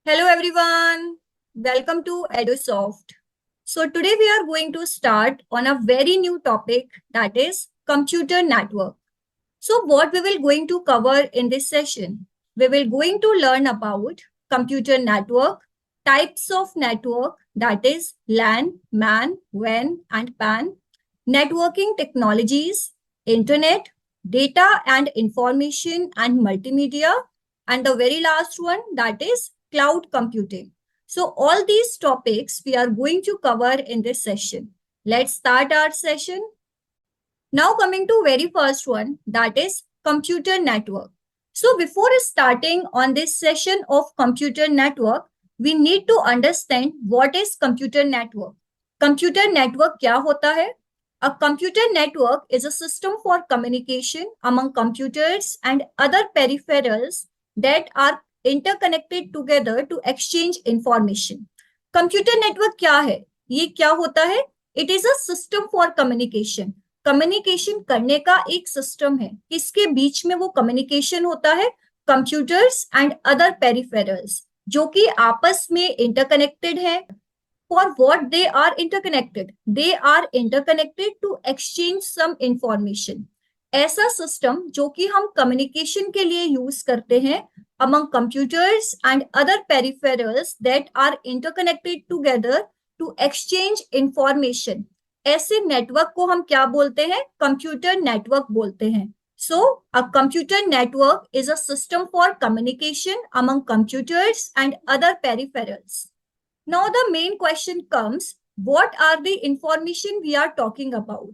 Hello everyone, welcome to EDUSOFT. So today we are going to start on a very new topic, that is computer network. So what we will going to cover in this session? We will going to learn about computer network, types of network, that is LAN, MAN, WAN and PAN, networking technologies, internet, data and information and multimedia, and the very last one, that is cloud computing. So all these topics we are going to cover in this session. Let's start our session. Now coming to very first one, that is computer network. So before starting on this session of computer network, we need to understand what is computer network. Computer network क्या होता है? A computer network is a system for communication among computers and other peripherals that are interconnected together to exchange information. Computer network क्या है? ये क्या होता है? It is a system for communication. Communication करने का एक सिस्टम है, किसके बीच में वो कम्युनिकेशन होता है? कंप्यूटर्स एंड अदर पेरिफेरल्स, जो कि आपस में इंटरकनेक्टेड है. For what they are interconnected? They are interconnected to exchange some information. ऐसा सिस्टम जो कि हम कम्युनिकेशन के लिए यूज करते हैं among computers and other peripherals that are interconnected together to exchange information. ऐसे नेटवर्क को हम क्या बोलते हैं? कंप्यूटर नेटवर्क बोलते हैं. So a computer network is a system for communication among computers and other peripherals. Now the main question comes, what are the information we are talking about?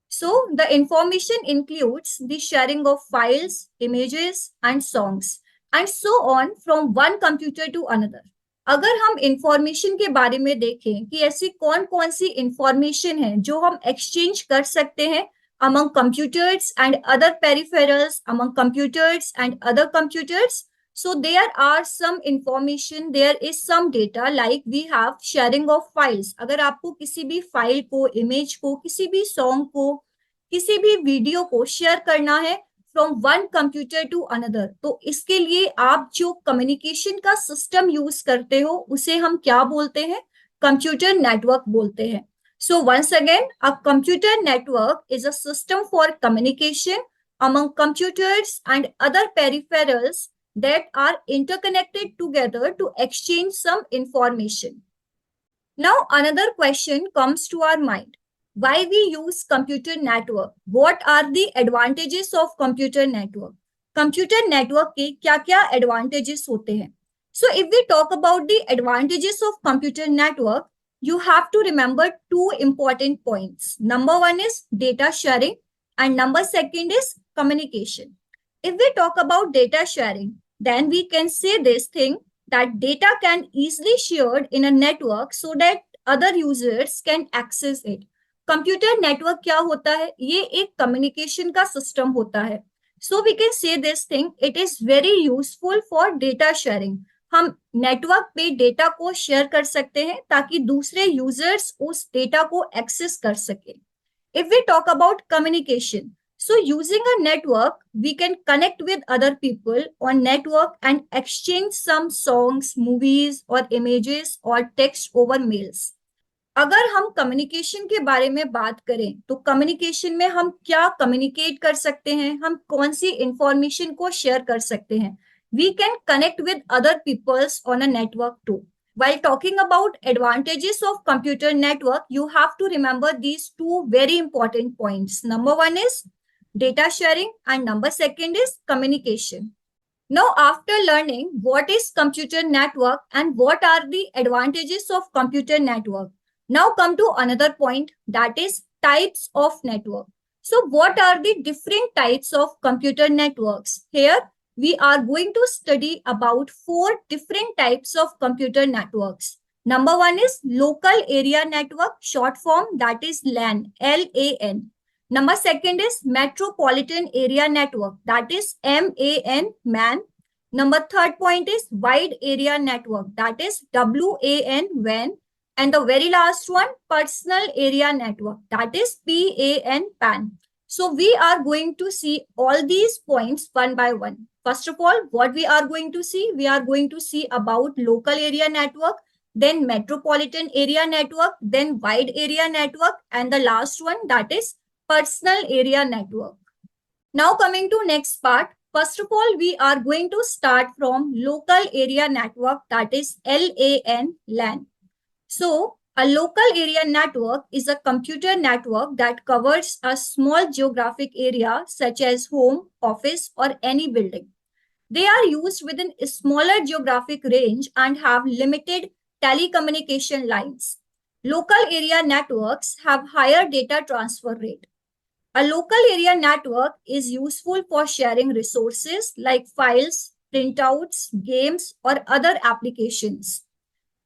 So the information includes the sharing of files, images and songs and so on from one computer to another. अगर हम information के बारे में देखें कि ऐसी कौन कौन सी इंफॉर्मेशन है जो हम एक्सचेंज कर सकते हैं among computers and other peripherals, among computers and other computers. So there are some information, there is some data, like we have sharing of files. अगर आपको किसी भी फाइल को, इमेज को, किसी भी सॉन्ग को, किसी भी वीडियो को शेयर करना है from one computer to another, तो इसके लिए आप जो कम्युनिकेशन का सिस्टम यूज करते हो उसे हम क्या बोलते हैं? कंप्यूटर नेटवर्क बोलते हैं. So once again, a computer network is a system for communication among computers and other peripherals that are interconnected together to exchange some information. Now another question comes to our mind. Why we use computer network? What are the advantages of computer network? Computer network के क्या क्या advantages होते हैं? So if we talk about the advantages of computer network, you have to remember two important points. Number one is data sharing and number second is communication. If we talk about data sharing, then we can say this thing, that data can easily shared in a network so that other users can access it. Computer network क्या होता है? ये एक communication का system होता है. So we can say this thing, it is very useful for data sharing. हम network पे डेटा को शेयर कर सकते हैं ताकि दूसरे यूजर्स उस डेटा को एक्सेस कर सके. If we talk about communication, so using a network, we can connect with other people on network and exchange some songs, movies or images or text over mails. अगर हम communication के बारे में बात करें तो कम्युनिकेशन में हम क्या कम्युनिकेट कर सकते हैं, हम कौन सी इंफॉर्मेशन को शेयर कर सकते हैं? We can connect with other peoples on a network too. While talking about advantages of computer network, you have to remember these two very important points. Number one is data sharing and number second is communication. Now, after learning what is computer network and what are the advantages of computer network, now come to another point, that is types of network. So what are the different types of computer networks? Here we are going to study about four different types of computer networks. Number one is local area network, short form, that is LAN, LAN. Number second is metropolitan area network, that is MAN, MAN. Number third point is wide area network, that is WAN, WAN. And the very last one, personal area network, that is PAN, PAN. So we are going to see all these points one by one. First of all, what we are going to see? We are going to see about local area network, then metropolitan area network, then wide area network, and the last one, that is personal area network. Now coming to next part, first of all, we are going to start from local area network, that is LAN. So a local area network is a computer network that covers a small geographic area such as home, office, or any building. They are used within a smaller geographic range and have limited telecommunication lines. Local area networks have higher data transfer rate. A local area network is useful for sharing resources like files, printouts, games, or other applications.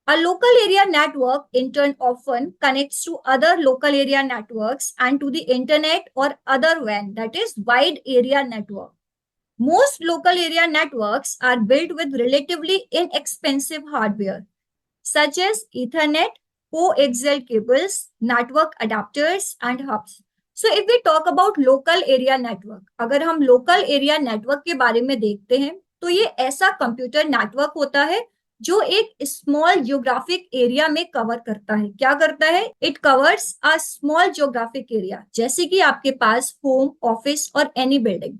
A local area network, in turn, often connects to other local area networks and to the internet or other WAN, that is, wide area network. Most local area networks are built with relatively inexpensive hardware, such as Ethernet, coaxial cables, network adapters, and hubs. So if we talk about local area network, अगर हम local area network के बारे में देखते हैं, तो ये ऐसा कंप्यूटर नेटवर्क होता है जो एक स्मॉल जियोग्राफिक एरिया में कवर करता है. क्या करता है? It covers a small geographic area, जैसे कि आपके पास होम, ऑफिस और एनी बिल्डिंग.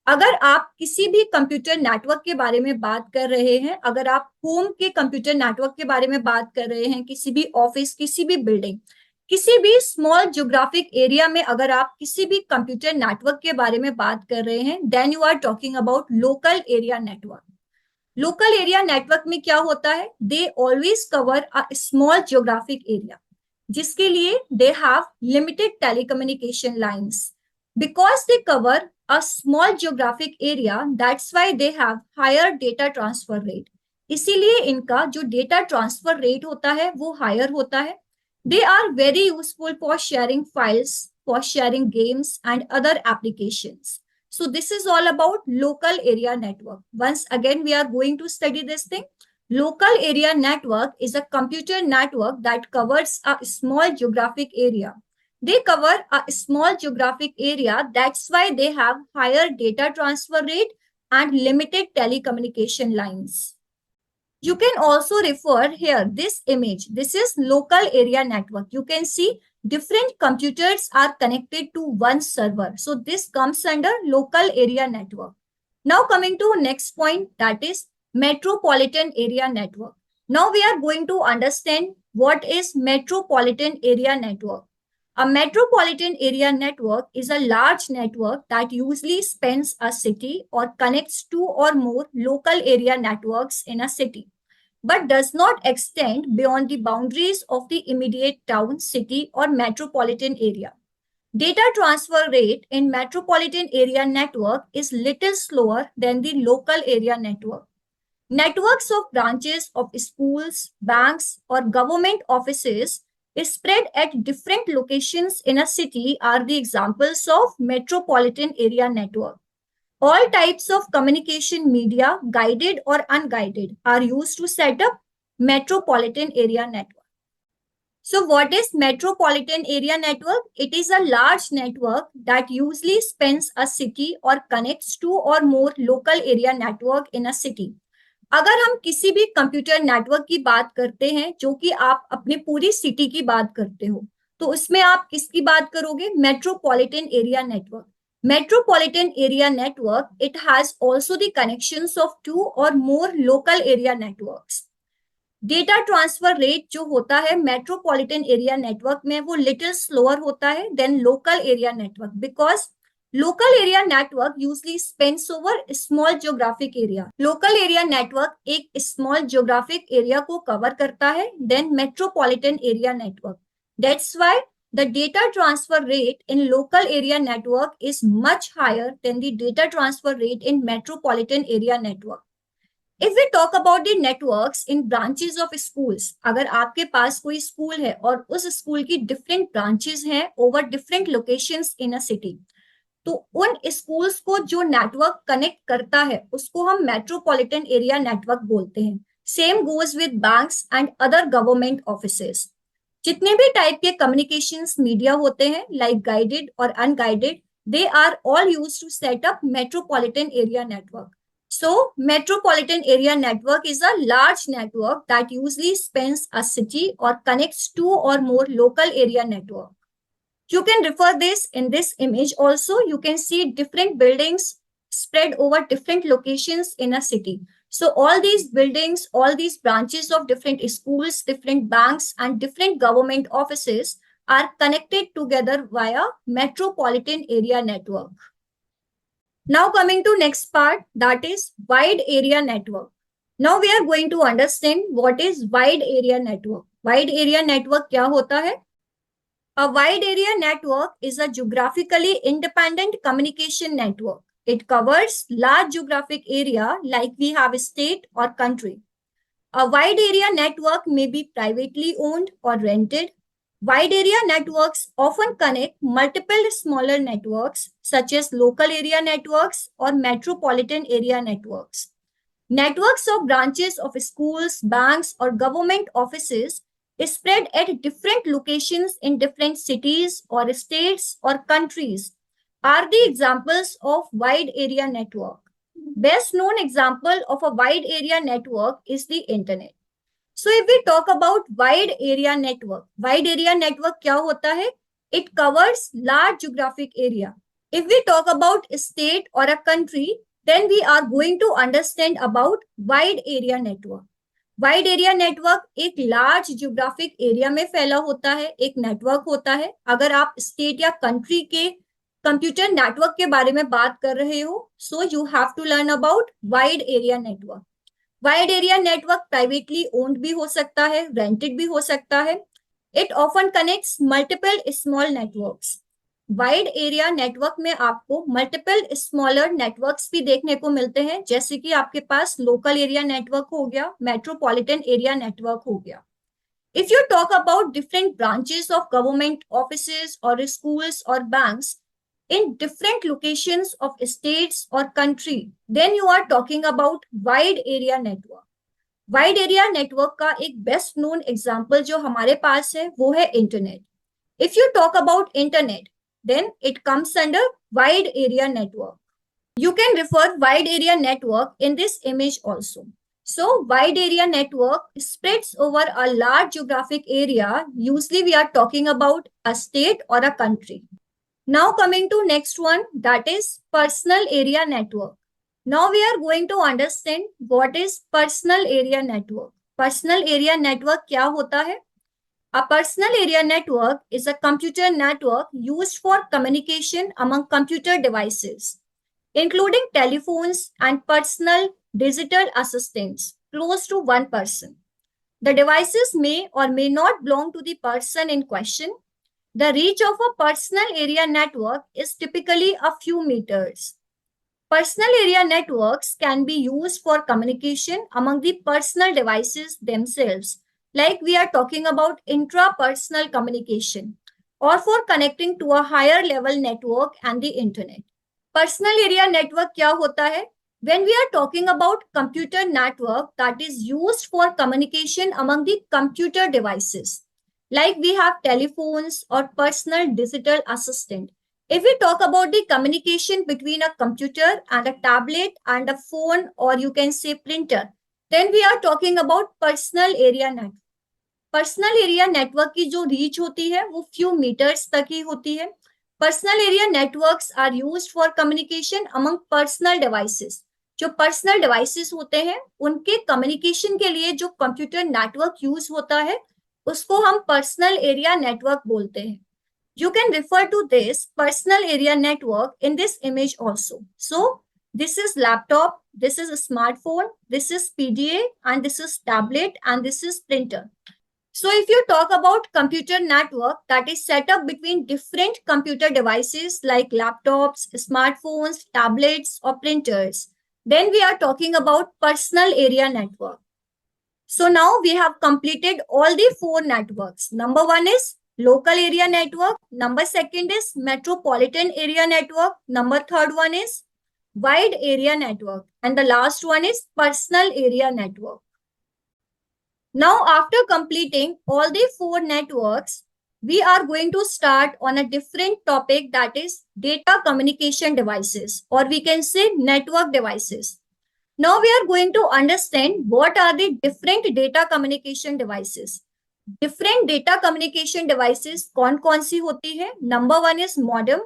अगर आप किसी भी कंप्यूटर नेटवर्क के बारे में बात कर रहे हैं, अगर आप होम के कंप्यूटर नेटवर्क के बारे में बात कर रहे हैं, किसी भी ऑफिस, किसी भी बिल्डिंग, किसी भी स्मॉल जियोग्राफिक एरिया में अगर आप किसी भी कंप्यूटर नेटवर्क के बारे में बात कर रहे हैं, then you are talking about local area network. Local area network में क्या होता है? They always cover a small geographic area, जिसके लिए they have limited telecommunication lines. Because they cover a small geographic area, that's why they have higher data transfer rate. इसीलिए इनका जो data transfer rate होता है वो higher होता है. They are very useful for sharing files, for sharing games and other applications. So this is all about local area network. Once again, we are going to study this thing. Local area network is a computer network that covers a small geographic area. They cover a small geographic area. That's why they have higher data transfer rate and limited telecommunication lines. You can also refer here this image. This is local area network. You can see different computers are connected to one server. So this comes under local area network. Now coming to next point, that is metropolitan area network. Now we are going to understand what is metropolitan area network. A metropolitan area network is a large network that usually spans a city or connects two or more local area networks in a city, but does not extend beyond the boundaries of the immediate town, city, or metropolitan area. Data transfer rate in metropolitan area network is little slower than the local area network. Networks of branches of schools, banks, or government offices is spread at different locations in a city are the examples of metropolitan area network. All types of communication media, guided or unguided, are used to set up metropolitan area network. So what is metropolitan area network? It is a large network that usually spans a city or connects two or more local area network in a city. अगर हम किसी भी computer network की बात करते हैं जो कि आप अपने पूरी सिटी की बात करते हो, तो उसमें आप किसकी बात करोगे? Metropolitan area network. Metropolitan area network, it has also the connections of two or more local area networks. Data transfer rate जो होता है मेट्रोपॉलिटन एरिया नेटवर्क में वो लिटिल स्लोअर होता है than local area network, because local area network usually spans over small geographic area. Local area network एक small geographic area को cover करता है than metropolitan area network. That's why the data transfer rate in local area network is much higher than the data transfer rate in metropolitan area network. If we talk about the networks in branches of schools, अगर आपके पास कोई school है और उस school की different branches हैं over different locations in a city, तो उन स्कूल्स को जो नेटवर्क कनेक्ट करता है उसको हम मेट्रोपॉलिटन एरिया नेटवर्क बोलते हैं. Same goes with banks and other government offices. जितने भी टाइप के कम्युनिकेशंस मीडिया होते हैं लाइक गाइडेड और unguided, they are all used to set up metropolitan area network. So, metropolitan area network is a large network that usually spans a city or connects two or more local area network. You can refer this in this image also. You can see different buildings spread over different locations in a city. So all these buildings, all these branches of different schools, different banks, and different government offices are connected together via metropolitan area network. Now coming to next part, that is wide area network. Now we are going to understand what is wide area network. Wide area network क्या होता है? A wide area network is a geographically independent communication network. It covers large geographic area like we have a state or country. A wide area network may be privately owned or rented. Wide area networks often connect multiple smaller networks such as local area networks or metropolitan area networks. Networks of branches of schools, banks, or government offices is spread at different locations in different cities or states or countries are the examples of wide area network. Best known example of a wide area network is the internet. So if we talk about wide area network क्या होता है? It covers large geographic area. If we talk about a state or a country, then we are going to understand about wide area network. Wide area network एक large geographic area में फैला होता है, एक network होता है. अगर आप स्टेट या कंट्री के कंप्यूटर नेटवर्क के बारे में बात कर रहे हो, so you have to learn about wide area network. Wide area network privately owned भी हो सकता है, रेंटेड भी हो सकता है. It often connects multiple small networks. Wide area network में आपको मल्टीपल स्मॉलर नेटवर्क्स भी देखने को मिलते हैं, जैसे कि आपके पास लोकल एरिया नेटवर्क हो गया, मेट्रोपॉलिटन एरिया नेटवर्क हो गया. If you talk about different branches of government offices और स्कूल्स और banks in different locations of states or country, then you are talking about wide area network. Wide area network का एक best known example जो हमारे पास है वो है internet. If you talk about internet, then it comes under wide area network. You can refer wide area network in this image also. So wide area network spreads over a large geographic area. Usually we are talking about a state or a country. Now coming to next one, that is personal area network. Now we are going to understand what is personal area network. Personal area network क्या होता है? A personal area network is a computer network used for communication among computer devices, including telephones and personal digital assistants close to one person. The devices may or may not belong to the person in question. The reach of a personal area network is typically a few meters. Personal area networks can be used for communication among the personal devices themselves, like we are talking about intrapersonal communication, or for connecting to a higher level network and the internet. Personal area network क्या होता है? When we are talking about computer network that is used for communication among the computer devices, like we have telephones or personal digital assistant. If we talk about the communication between a computer and a tablet and a phone, or you can say printer, then we are talking about personal area network. Personal area network की जो reach होती है वो few metres तक ही होती है. Personal area networks are used for communication among personal devices. जो पर्सनल डिवाइसेस होते हैं उनके कम्युनिकेशन के लिए जो कंप्यूटर नेटवर्क यूज होता है उसको हम पर्सनल एरिया नेटवर्क बोलते हैं. You can refer to this personal area network in this image also. So this is laptop, this is a smartphone, this is PDA, and this is tablet, and this is printer. So if you talk about computer network that is set up between different computer devices like laptops, smartphones, tablets, or printers, then we are talking about personal area network. So now we have completed all the four networks. Number one is local area network. Number second is metropolitan area network. Number third one is wide area network. And the last one is personal area network. Now, after completing all the four networks, we are going to start on a different topic, that is data communication devices, or we can say network devices. Now we are going to understand what are the different data communication devices. Different data communication devices कौन कौन सी होती है? Number one is modem.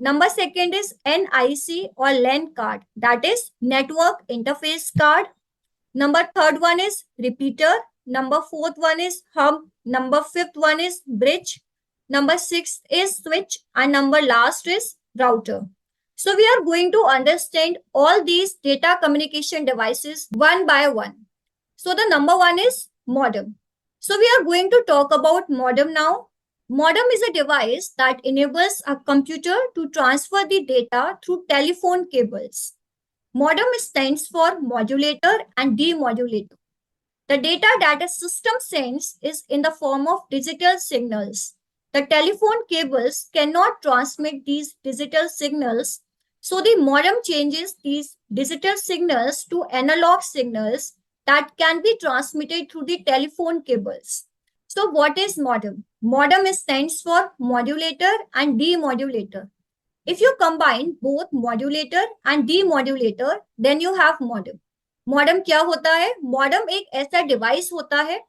Number second is NIC or LAN card, that is network interface card. Number third one is repeater. Number fourth one is hub. Number fifth one is bridge. Number sixth is switch, and number last is router. So we are going to understand all these data communication devices one by one. So the number one is modem. So we are going to talk about modem now. Modem is a device that enables a computer to transfer the data through telephone cables. Modem stands for modulator and demodulator. The data that a system sends is in the form of digital signals. The telephone cables cannot transmit these digital signals, so the modem changes these digital signals to analog signals that can be transmitted through the telephone cables. So what is modem? Modem stands for modulator and demodulator. If you combine both modulator and demodulator, then you have modem. Modem क्या होता है? Modem एक ऐसा device होता है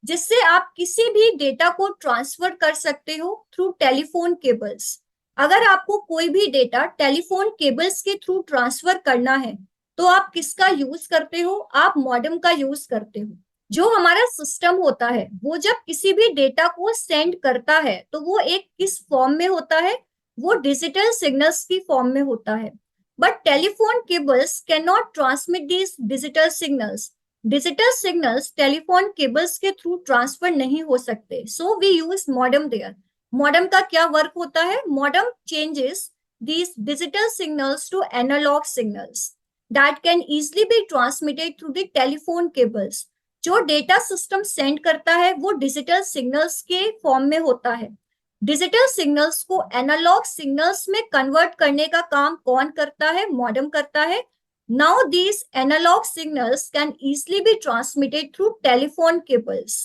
जिससे आप किसी भी डेटा को ट्रांसफर कर सकते हो थ्रू टेलीफोन केबल्स. अगर आपको कोई भी डेटा टेलीफोन केबल्स के थ्रू ट्रांसफर करना है तो आप किसका यूज करते हो? आप मॉडेम का यूज करते हो. जो हमारा सिस्टम होता है वो जब किसी भी डेटा को सेंड करता है तो वो एक किस फॉर्म में होता है? वो डिजिटल सिग्नल्स की फॉर्म में होता है. But telephone cables cannot transmit these digital signals. Digital signals telephone cables के through transfer नहीं हो सकते. So we use modem there. Modem का क्या वर्क होता है? Modem changes these digital signals to analog signals that can easily be transmitted through the telephone cables. जो data system send करता है वो डिजिटल सिग्नल्स के फॉर्म में होता है. डिजिटल सिग्नल्स को एनालॉग सिग्नल्स में कन्वर्ट करने का काम कौन करता है? मॉडेम करता है. Now these analogue signals can easily be transmitted through telephone cables.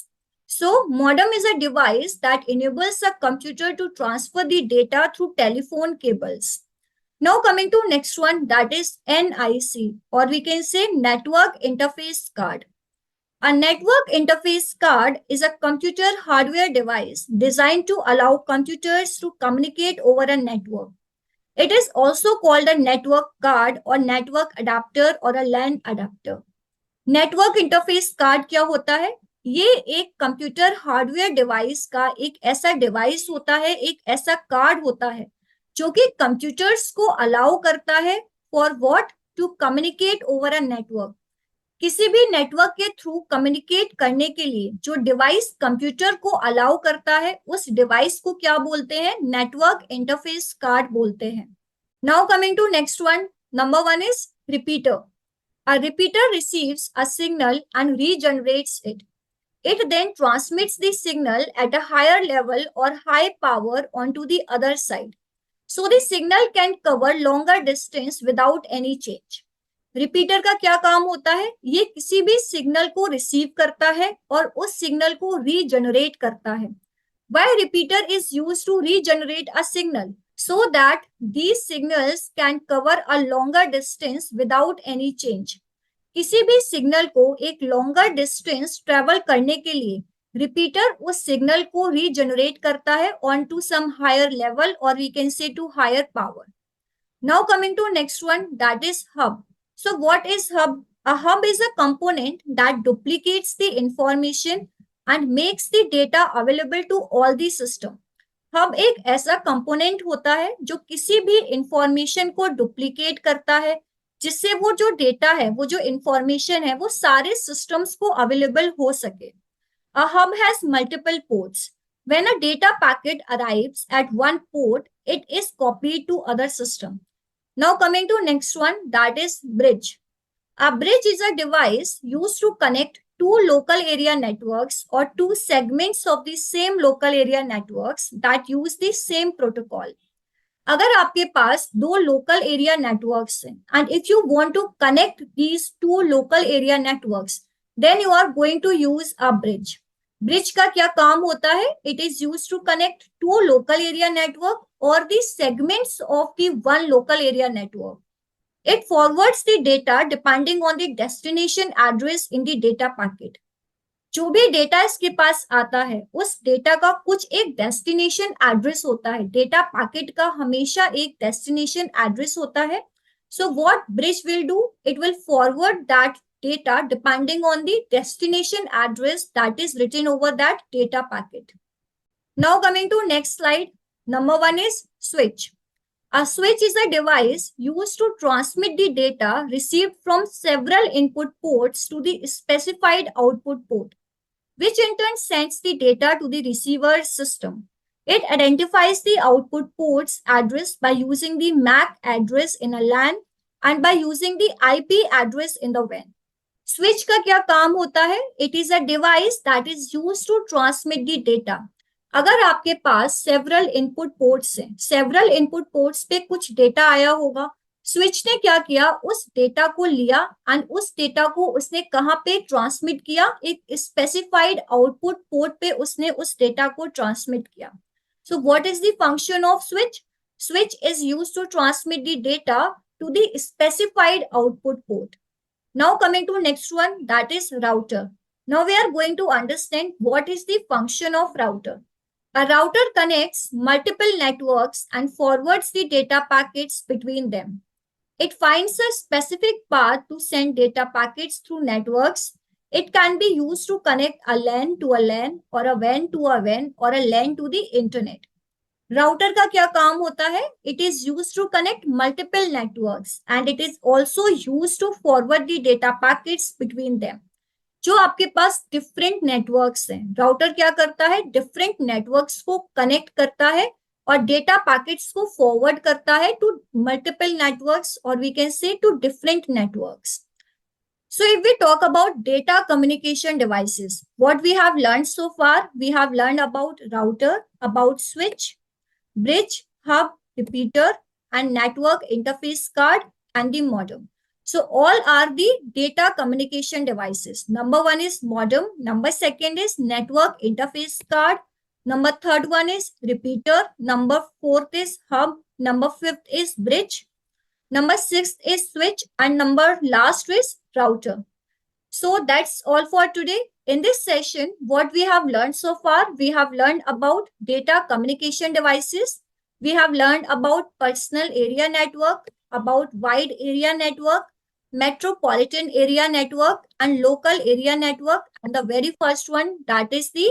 So modem is a device that enables a computer to transfer the data through telephone cables. Now coming to next one, that is NIC और we can say network interface card. A network interface card is a computer hardware device designed to allow computers to communicate over a network. It is also called a network card or network adapter or a LAN adapter. Network interface card क्या होता है? ये एक computer hardware device का एक ऐसा device होता है, एक ऐसा कार्ड होता है जो कि कंप्यूटर्स को अलाउ करता है for what? To communicate over a network. किसी भी नेटवर्क के थ्रू कम्युनिकेट करने के लिए जो डिवाइस कंप्यूटर को अलाउ करता है उस डिवाइस को क्या बोलते हैं? नेटवर्क इंटरफेस कार्ड बोलते हैं. Now coming to next one, number one is repeater. A repeater receives a signal and regenerates it. It then transmits the signal at a higher level or high power onto the other side. So the signal can cover longer distance without any change. Repeater का क्या काम होता है? ये किसी भी signal को receive करता है और उस सिग्नल को रीजनरेट करता है. Why repeater is used to regenerate a signal? So that these signals can cover a longer distance without any change. किसी भी सिग्नल को एक लॉन्गर डिस्टेंस ट्रेवल करने के लिए रिपीटर उस सिग्नल को रीजनरेट करता है on to some higher level और we can say to higher power. Now coming to next one, that is hub. So what is hub? A hub is a component that duplicates the information and makes the data available to all the system. Hub एक ऐसा component होता है जो किसी भी information को duplicate करता है जिससे वो जो डेटा है, वो जो इंफॉर्मेशन है वो सारे सिस्टम्स को अवेलेबल हो सके. A hub has multiple ports. When a data packet arrives at one port, it is copied to other system. Now coming to next one, that is bridge. A bridge is a device used to connect two local area networks or two segments of the same local area networks that use the same protocol. अगर आपके पास दो local area networks हैं and if you want to connect these two local area networks, then you are going to use a bridge. Bridge का क्या काम होता है? It is use to connect to local area network और the segments of the one local area network. It forwards the data depending on the destination address in the data packet. जो भी data इसके पास आता है उस data का कुछ एक डेस्टिनेशन एड्रेस होता है. डेटा पैकेट का हमेशा एक डेस्टिनेशन एड्रेस होता है. So what bridge will do, it will forward that data depending on the destination address that is written over that data packet. Now coming to next slide. Number one is switch. A switch is a device used to transmit the data received from several input ports to the specified output port, which in turn sends the data to the receiver system. It identifies the output port's address by using the MAC address in a LAN and by using the IP address in the WAN. Switch का क्या काम होता है? It is a device that is used to transmit the data. अगर आपके पास several input ports हैं, several input ports पे कुछ डेटा आया होगा, स्विच ने क्या किया, उस डेटा को लिया एंड उस डेटा को उसने कहाँ पे ट्रांसमिट किया, एक स्पेसिफाइड आउटपुट पोर्ट पे उसने उस डेटा को ट्रांसमिट किया. So what is the function of switch? Switch is used to transmit the data to the specified output port. Now coming to next one, that is router. Now we are going to understand what is the function of router. A router connects multiple networks and forwards the data packets between them. It finds a specific path to send data packets through networks. It can be used to connect a LAN to a LAN or a WAN to a WAN or a LAN to the internet. Router का क्या काम होता है? It is used to connect multiple networks and it is also used to forward the data packets between them. जो आपके पास different networks हैं, router क्या करता है? डिफरेंट नेटवर्क्स को कनेक्ट करता है और डेटा पैकेट्स को फॉरवर्ड करता है टू मल्टीपल नेटवर्क्स और we can say to different networks. So if we talk about data communication devices, what we have learned so far, we have learned about router, about switch, bridge, hub, repeater, and network interface card, and the modem. So all are the data communication devices. Number one is modem. Number second is network interface card. Number third one is repeater. Number fourth is hub. Number fifth is bridge. Number sixth is switch. And number last is router. So that's all for today. In this session, what we have learned so far, we have learned about data communication devices. We have learned about personal area network, about wide area network, metropolitan area network, and local area network. And the very first one, that is the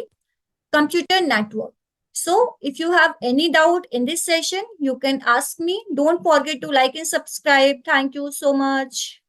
computer network. So if you have any doubt in this session, you can ask me. Don't forget to like and subscribe. Thank you so much.